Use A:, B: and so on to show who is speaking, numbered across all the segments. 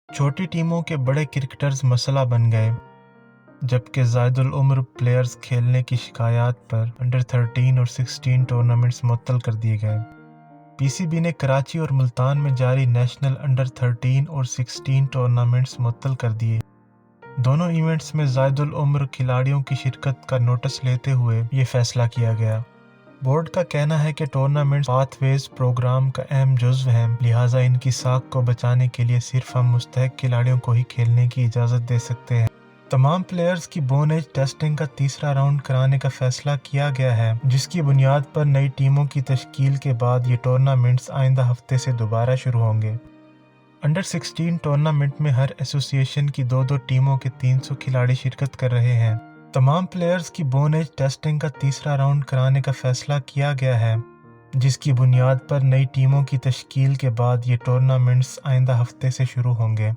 A: چھوٹی ٹیموں کے بڑے کرکٹرز مسئلہ بن گئے، جبکہ زائد العمر پلیئرز کھیلنے کی شکایات پر انڈر 13 اور 16 ٹورنامنٹس معطل کر دیے گئے۔ پی سی بی نے کراچی اور ملتان میں جاری نیشنل انڈر 13 اور 16 ٹورنامنٹس معطل کر دیے۔ دونوں ایونٹس میں زائد العمر کھلاڑیوں کی شرکت کا نوٹس لیتے ہوئے یہ فیصلہ کیا گیا۔ بورڈ کا کہنا ہے کہ ٹورنامنٹس پاتھ ویز پروگرام کا اہم جزو ہیں، لہٰذا ان کی ساکھ کو بچانے کے لیے صرف ہم مستحق کھلاڑیوں کو ہی کھیلنے کی اجازت دے سکتے ہیں۔ تمام پلیئرز کی بون ایج ٹیسٹنگ کا تیسرا راؤنڈ کرانے کا فیصلہ کیا گیا ہے، جس کی بنیاد پر نئی ٹیموں کی تشکیل کے بعد یہ ٹورنامنٹس آئندہ ہفتے سے دوبارہ شروع ہوں گے۔ انڈر 16 ٹورنامنٹ میں ہر ایسوسی ایشن کی 2 ٹیموں کے 300 کھلاڑی شرکت کر رہے ہیں۔ تمام پلیئرز کی بون ایج ٹیسٹنگ کا تیسرا راؤنڈ کرانے کا فیصلہ کیا گیا ہے، جس کی بنیاد پر نئی ٹیموں کی تشکیل کے بعد یہ ٹورنامنٹس آئندہ ہفتے سے شروع ہوں گے،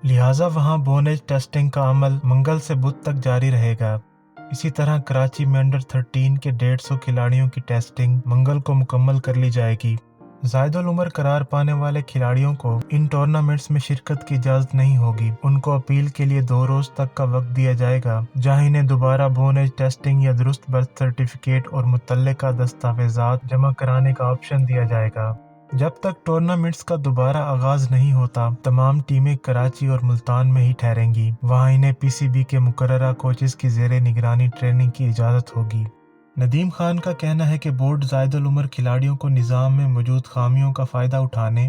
A: لہٰذا وہاں بون ایج ٹیسٹنگ کا عمل منگل سے بدھ تک جاری رہے گا۔ اسی طرح کراچی میں انڈر 13 کے 150 کھلاڑیوں کی ٹیسٹنگ منگل کو مکمل کر لی جائے گی۔ زائد العمر قرار پانے والے کھلاڑیوں کو ان ٹورنامنٹس میں شرکت کی اجازت نہیں ہوگی۔ ان کو اپیل کے لیے 2 روز تک کا وقت دیا جائے گا، جہاں انہیں دوبارہ بون ایج ٹیسٹنگ یا درست برتھ سرٹیفکیٹ اور متعلقہ دستاویزات جمع کرانے کا آپشن دیا جائے گا۔ جب تک ٹورنامنٹس کا دوبارہ آغاز نہیں ہوتا، تمام ٹیمیں کراچی اور ملتان میں ہی ٹھہریں گی، وہاں انہیں پی سی بی کے مقررہ کوچز کی زیر نگرانی ٹریننگ کی اجازت ہوگی۔ ندیم خان کا کہنا ہے کہ بورڈ زائد العمر کھلاڑیوں کو نظام میں موجود خامیوں کا فائدہ اٹھانے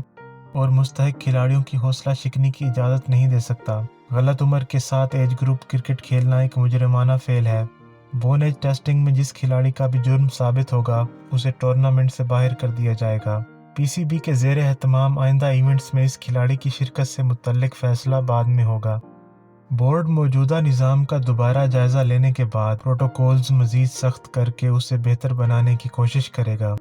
A: اور مستحق کھلاڑیوں کی حوصلہ شکنی کی اجازت نہیں دے سکتا۔ غلط عمر کے ساتھ ایج گروپ کرکٹ کھیلنا ایک مجرمانہ فعل ہے۔ بون ایج ٹیسٹنگ میں جس کھلاڑی کا بھی جرم ثابت ہوگا، اسے ٹورنامنٹ سے باہر کر دیا جائے گا۔ پی سی بی کے زیر اہتمام آئندہ ایونٹس میں اس کھلاڑی کی شرکت سے متعلق فیصلہ بعد میں ہوگا۔ بورڈ موجودہ نظام کا دوبارہ جائزہ لینے کے بعد پروٹوکولز مزید سخت کر کے اسے بہتر بنانے کی کوشش کرے گا۔